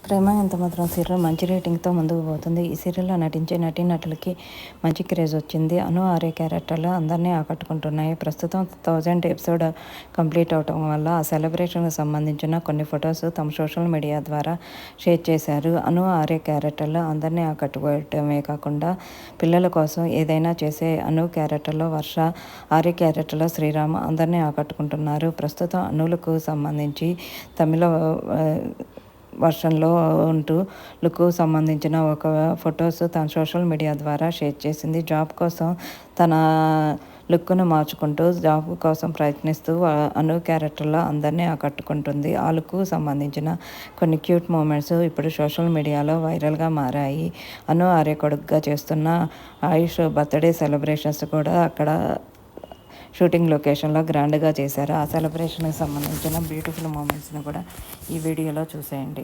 ప్రేమ ఎంత మాత్రం సీరియల్ మంచి రేటింగ్తో ముందుకు పోతుంది. ఈ సీరియల్లో నటించే నటీనటులకి మంచి క్రేజ్ వచ్చింది. అను ఆర్య క్యారెక్టర్లు అందరినీ ఆకట్టుకుంటున్నాయి. ప్రస్తుతం 1000 ఎపిసోడ్ కంప్లీట్ అవటం వల్ల ఆ సెలబ్రేషన్కి సంబంధించిన కొన్ని ఫొటోస్ తమ సోషల్ మీడియా ద్వారా షేర్ చేశారు. అను ఆర్య క్యారెక్టర్లు అందరినీ ఆకట్టుకోవటమే కాకుండా పిల్లల కోసం ఏదైనా చేసే అను క్యారెక్టర్లో వర్ష, ఆర్య క్యారెక్టర్లో శ్రీరామ్ అందరినీ ఆకట్టుకుంటున్నారు. ప్రస్తుతం అనులకు సంబంధించి తమిళ వర్షన్లో ఉంటూ లుక్ సంబంధించిన ఒక ఫొటోస్ తన సోషల్ మీడియా ద్వారా షేర్ చేసింది. జాబ్ కోసం తన లుక్ను మార్చుకుంటూ జాబ్ కోసం ప్రయత్నిస్తూ అను క్యారెక్టర్లో అందరినీ ఆకట్టుకుంటుంది. ఆ లుక్ సంబంధించిన కొన్ని క్యూట్ మూమెంట్స్ ఇప్పుడు సోషల్ మీడియాలో వైరల్గా మారాయి. అను ఆర్య కొడుకుగా చేస్తున్న ఆయుష్ బర్త్డే సెలబ్రేషన్స్ కూడా అక్కడ షూటింగ్ లొకేషన్లో గ్రాండ్గా చేశారు. ఆ సెలబ్రేషన్కి సంబంధించిన బ్యూటిఫుల్ మూమెంట్స్ని కూడా ఈ వీడియోలో చూసేయండి.